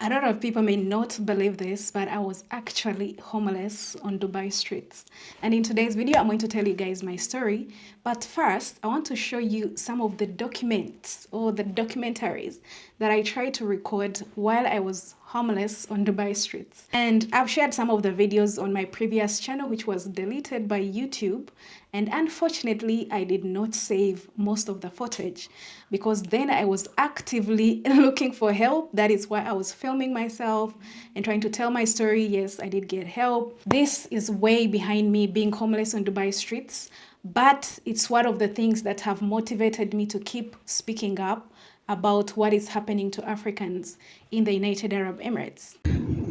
A lot of people may not believe this, but I was actually homeless on Dubai streets. And in today's video, I'm going to tell you guys my story. But first, I want to show you some of the documents or the documentaries that I tried to record while I was homeless on Dubai streets. And I've shared some of the videos on my previous channel, which was deleted by YouTube. And unfortunately, I did not save most of the footage because then I was actively looking for help. That is why I was filming myself and trying to tell my story. Yes, I did get help. This is way behind me being homeless on Dubai streets, but it's one of the things that have motivated me to keep speaking up about what is happening to Africans in the United Arab Emirates.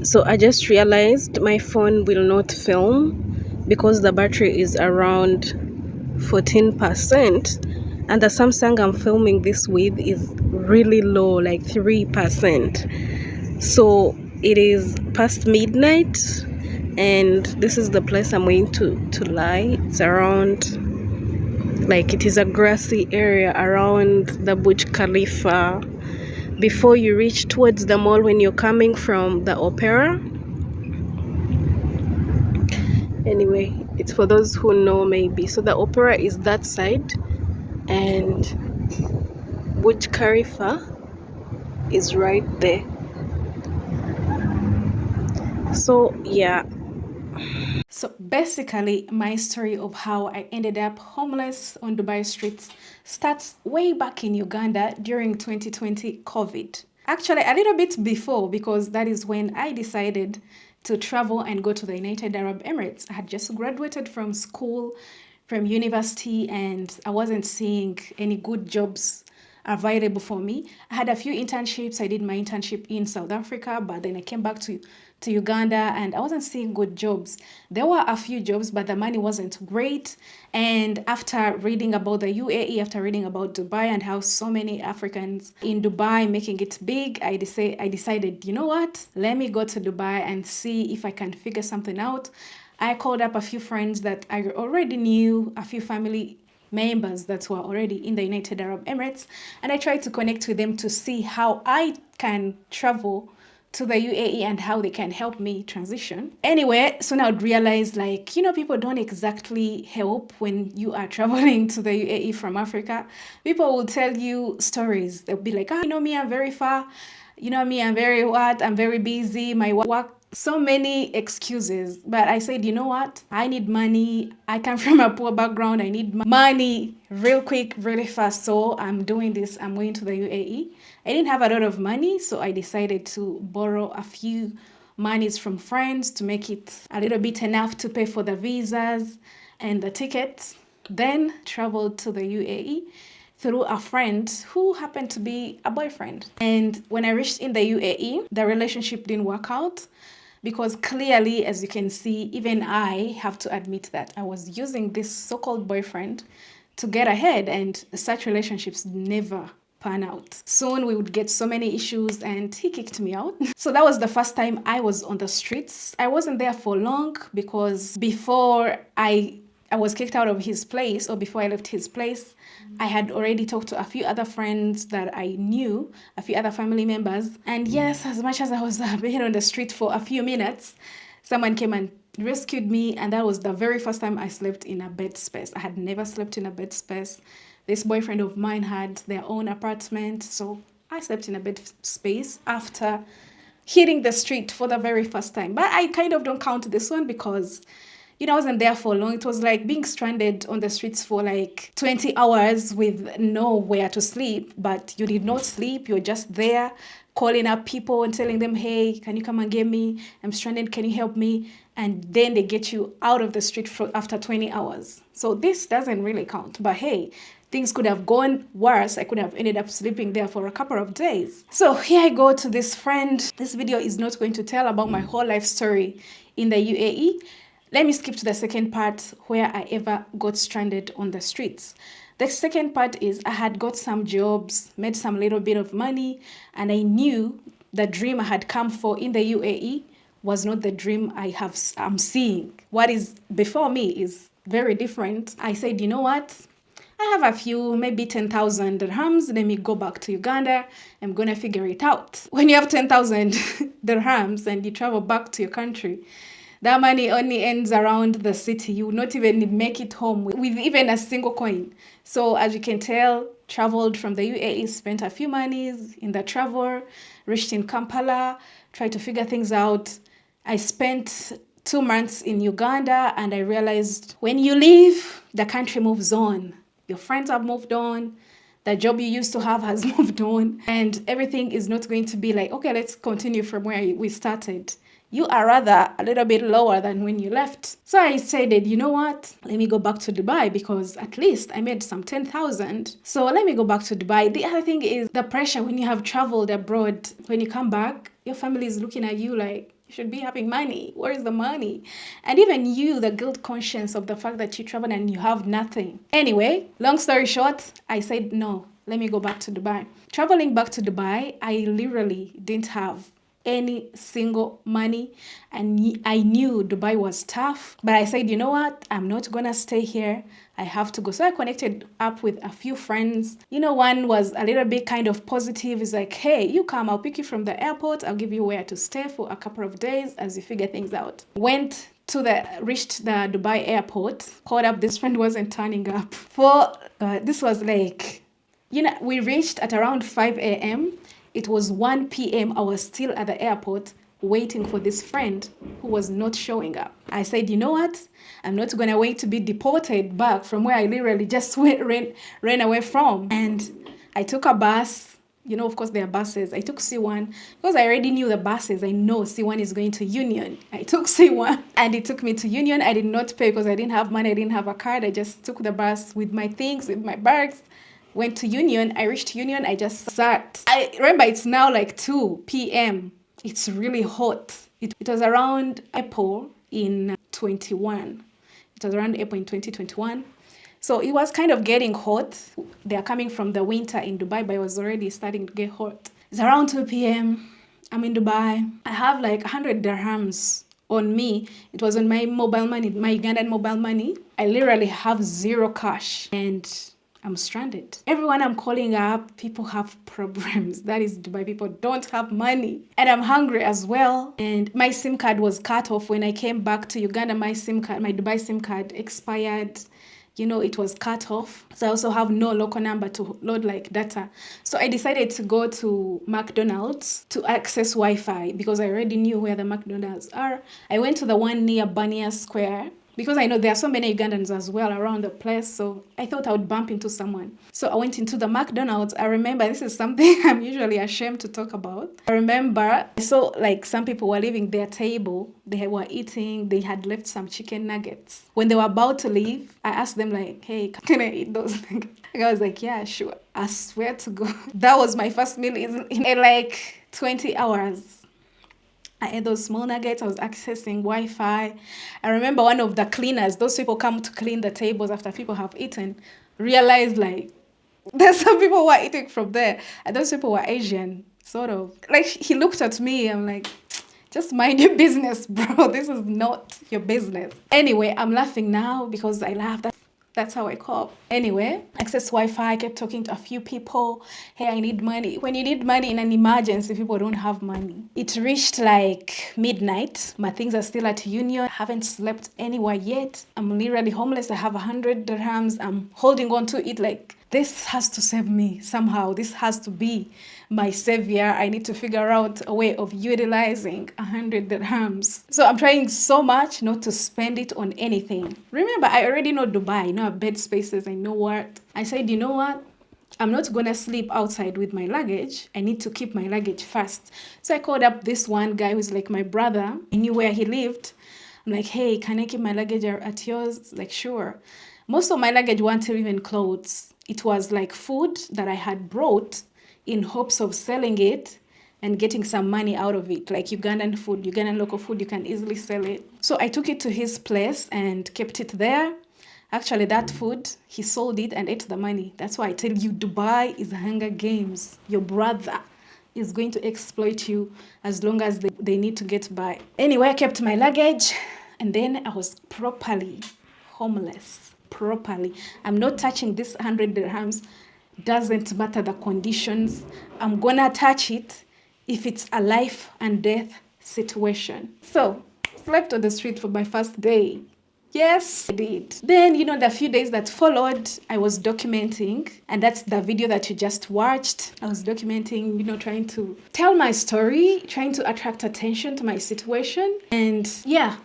So I just realized my phone will not film because the battery is around 14%, and the Samsung I'm filming this with is really low, like 3%. So it is past midnight and this is the place I'm going to lie. It's around, like, it is a grassy area around the Burj Khalifa before you reach towards the mall when you're coming from the opera. Anyway, it's for those who know maybe. So the opera is that side and Burj Khalifa is right there. So yeah. So basically, my story of how I ended up homeless on Dubai streets starts way back in Uganda during 2020 COVID. Actually, a little bit before, because that is when I decided to travel and go to the United Arab Emirates. I had just graduated from school, from university, and I wasn't seeing any good jobs available for me. I had a few internships. I did my internship in South Africa, but then I came back to Uganda and I wasn't seeing good jobs. There were a few jobs, but the money wasn't great. And after reading about the UAE, after reading about Dubai and how so many Africans in Dubai making it big, I decided, you know what? Let me go to Dubai and see if I can figure something out. I called up a few friends that I already knew, a few family members that were already in the United Arab Emirates, and I tried to connect with them to see how I can travel to the UAE and how they can help me transition. Anyway, soon I would realize, like, people don't exactly help when you are traveling to the UAE from Africa. People will tell you stories. They'll be like, me, I'm very far. Me, I'm I'm very busy. My work, so many excuses. But I said, you know what? I need money. I come from a poor background. I need money real quick, really fast. So I'm doing this. I'm going to the UAE. I didn't have a lot of money, so I decided to borrow a few monies from friends to make it a little bit enough to pay for the visas and the tickets. Then traveled to the UAE through a friend who happened to be a boyfriend. And when I reached in the UAE, the relationship didn't work out because clearly, as you can see, even I have to admit that I was using this so-called boyfriend to get ahead, and such relationships never pan out. Soon we would get so many issues and he kicked me out. So that was the first time I was on the streets. I wasn't there for long because before I was kicked out of his place, or before I left his place, I had already talked to a few other friends that I knew, a few other family members. And yes, as much as I was being on the street for a few minutes, someone came and rescued me, and that was the very first time I slept in a bed space. I had never slept in a bed space. This boyfriend of mine had their own apartment, so I slept in a bed space after hitting the street for the very first time. But I kind of don't count this one because I wasn't there for long. It was like being stranded on the streets for like 20 hours with nowhere to sleep, but you did not sleep. You're just there calling up people and telling them, hey, can you come and get me? I'm stranded. Can you help me? And then they get you out of the street after 20 hours. So this doesn't really count. But hey, things could have gone worse. I could have ended up sleeping there for a couple of days. So here I go to this friend. This video is not going to tell about my whole life story in the UAE. Let me skip to the second part where I ever got stranded on the streets. The second part is I had got some jobs, made some little bit of money, and I knew the dream I had come for in the UAE was not the dream I'm seeing. What is before me is very different. I said, you know what? I have a few, maybe 10,000 dirhams. Let me go back to Uganda. I'm going to figure it out. When you have 10,000 dirhams and you travel back to your country, that money only ends around the city. You will not even make it home with even a single coin. So as you can tell, traveled from the UAE, spent a few monies in the travel, reached in Kampala, tried to figure things out. I spent 2 months in Uganda and I realized when you leave, the country moves on. Your friends have moved on. The job you used to have has moved on. And everything is not going to be like, okay, let's continue from where we started. You are rather a little bit lower than when you left. So I decided, you know what? Let me go back to Dubai because at least I made some 10,000. So let me go back to Dubai. The other thing is the pressure when you have traveled abroad. When you come back, your family is looking at you like, you should be having money. Where is the money? And even you, the guilt conscience of the fact that you traveled and you have nothing. Anyway, long story short, I said, no, let me go back to Dubai. Traveling back to Dubai, I literally didn't have any single money, and I knew Dubai was tough, but I said, you know what, I'm not gonna stay here, I have to go. So I connected up with a few friends. One was a little bit kind of positive. He's like, hey, you come, I'll pick you from the airport, I'll give you where to stay for a couple of days as you figure things out. Reached the Dubai airport, called up, this friend wasn't turning up this was like, we reached at around 5 a.m. It was 1 p.m. I was still at the airport waiting for this friend who was not showing up. I said, you know what? I'm not going to wait to be deported back from where I literally just ran away from. And I took a bus. Of course, there are buses. I took C1 because I already knew the buses. I know C1 is going to Union. I took C1 and it took me to Union. I did not pay because I didn't have money. I didn't have a card. I just took the bus with my things, with my bags. Went to Union. I reached Union. I just sat. I remember it's now like 2 p.m. It's really hot. It was around April in 21. It was around April in 2021. So it was kind of getting hot. They are coming from the winter in Dubai, but it was already starting to get hot. It's around 2 p.m. I'm in Dubai. I have like 100 dirhams on me. It was on my mobile money, my Ugandan mobile money. I literally have zero cash and I'm stranded. Everyone I'm calling up, people have problems. That is Dubai. People don't have money. And I'm hungry as well. And my SIM card was cut off when I came back to Uganda. My Dubai SIM card expired. It was cut off. So I also have no local number to load like data. So I decided to go to McDonald's to access Wi-Fi because I already knew where the McDonald's are. I went to the one near Bania Square, because I know there are so many Ugandans as well around the place, so I thought I would bump into someone. So I went into the McDonald's. I remember, this is something I'm usually ashamed to talk about. I remember I saw like some people were leaving their table. They were eating, they had left some chicken nuggets. When they were about to leave, I asked them like, hey, can I eat those nuggets? I was like, yeah, sure. I swear to God. That was my first meal in like 20 hours. I ate those small nuggets. I was accessing Wi-Fi. I remember one of the cleaners, those people come to clean the tables after people have eaten, realized like there's some people who are eating from there. And those people were Asian, sort of. Like he looked at me. I'm like, just mind your business, bro. This is not your business. Anyway, I'm laughing now because I laughed. That's how I cope. Anyway, access Wi-Fi, I kept talking to a few people. Hey, I need money. When you need money in an emergency, people don't have money. It reached like midnight. My things are still at Union. I haven't slept anywhere yet. I'm literally homeless. I have 100 dirhams. I'm holding on to it like, this has to save me somehow. This has to be my savior. I need to figure out a way of utilizing 100 dirhams. So I'm trying so much not to spend it on anything. Remember, I already know Dubai. I know bed spaces. I know what. I said, you know what? I'm not going to sleep outside with my luggage. I need to keep my luggage first. So I called up this one guy who's like my brother. I knew where he lived. I'm like, hey, can I keep my luggage at yours? Like, sure. Most of my luggage weren't even clothes. It was like food that I had brought in hopes of selling it and getting some money out of it. Like Ugandan food, Ugandan local food, you can easily sell it. So I took it to his place and kept it there. Actually, that food, he sold it and ate the money. That's why I tell you, Dubai is Hunger Games. Your brother is going to exploit you as long as they need to get by. Anyway, I kept my luggage and then I was properly homeless. properly. I'm not touching this 100 dirhams. Doesn't matter the conditions. I'm gonna touch it if it's a life and death situation. So, slept on the street for my first day. Yes, I did. Then, the few days that followed, I was documenting, and that's the video that you just watched. I was documenting, trying to tell my story, trying to attract attention to my situation. And yeah,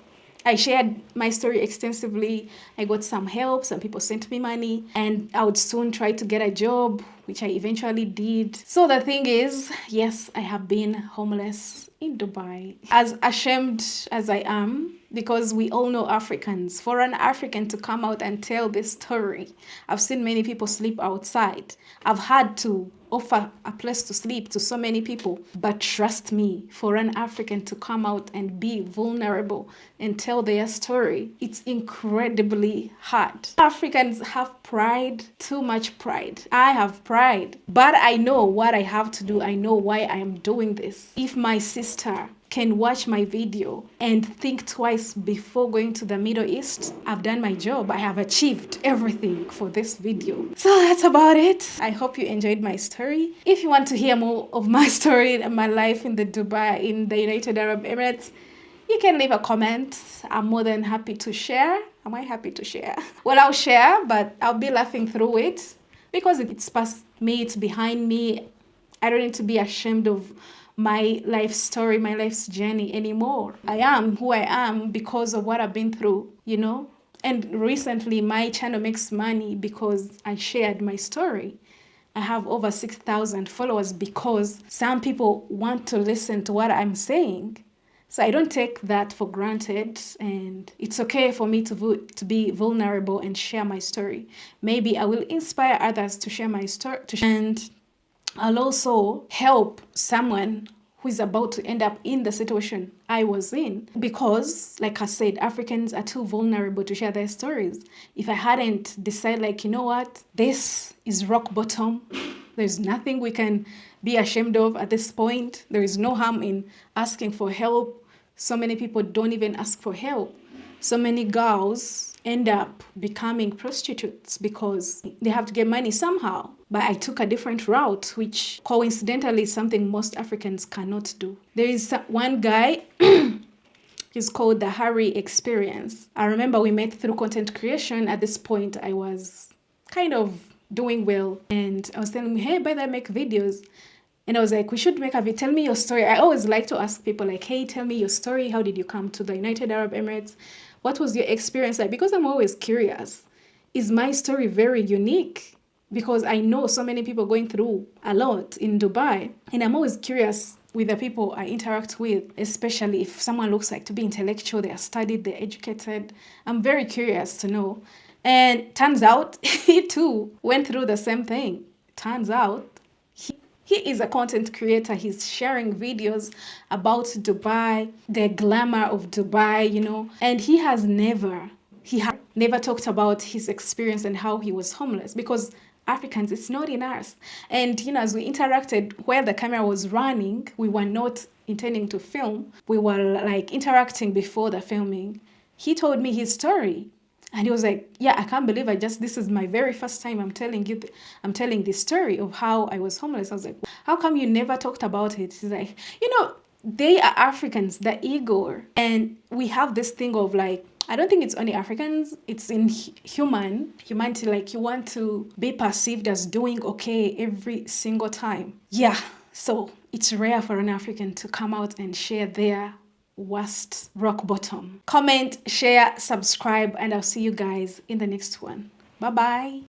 I shared my story extensively. I got some help. Some people sent me money, and I would soon try to get a job, which I eventually did. So the thing is, yes, I have been homeless in Dubai. As ashamed as I am, because we all know Africans. For an African to come out and tell this story, I've seen many people sleep outside. I've had to offer a place to sleep to so many people. But trust me, for an African to come out and be vulnerable and tell their story, it's incredibly hard. Africans have pride, too much pride. I have pride, but I know what I have to do. I know why I am doing this. If my sister can watch my video and think twice before going to the Middle East, I've done my job. I have achieved everything for this video. So that's about it. I hope you enjoyed my story. If you want to hear more of my story and my life in the United Arab Emirates, you can leave a comment. I'm more than happy to share. Am I happy to share? Well, I'll share, but I'll be laughing through it because it's past me, it's behind me. I don't need to be ashamed of my life story, my life's journey anymore. I am who I am because of what I've been through, And recently, my channel makes money because I shared my story. I have over 6,000 followers because some people want to listen to what I'm saying. So I don't take that for granted, and it's okay for me to be vulnerable and share my story. Maybe I will inspire others to share my story, and I'll also help someone who is about to end up in the situation I was in. Because, like I said, Africans are too vulnerable to share their stories. If I hadn't decided, you know what, this is rock bottom. There's nothing we can be ashamed of at this point. There is no harm in asking for help. So many people don't even ask for help. So many girls end up becoming prostitutes because they have to get money somehow. But I took a different route, which coincidentally is something most Africans cannot do. There is one guy, he's called the Harry Experience. I remember we met through content creation. At this point, I was kind of doing well. And I was telling him, hey, by the way, I make videos. And I was like, we should make a video. Tell me your story. I always like to ask people like, hey, tell me your story. How did you come to the United Arab Emirates? What was your experience like? Because I'm always curious. Is my story very unique? Because I know so many people going through a lot in Dubai. And I'm always curious with the people I interact with, especially if someone looks like to be intellectual, they are studied, they're educated. I'm very curious to know. And turns out he too went through the same thing. Turns out he is a content creator. He's sharing videos about Dubai, the glamour of Dubai, and he has never talked about his experience and how he was homeless, because Africans, it's not in us. And, as we interacted while the camera was running, we were not intending to film. We were interacting before the filming. He told me his story. And he was like, yeah, I can't believe this is my very first time I'm telling this story of how I was homeless. I was like, how come you never talked about it? He's like, they are Africans, the ego. And we have this thing of I don't think it's only Africans, it's in humanity, you want to be perceived as doing okay every single time. Yeah, so it's rare for an African to come out and share their worst rock bottom. Comment, share, subscribe, and I'll see you guys in the next one. Bye-bye.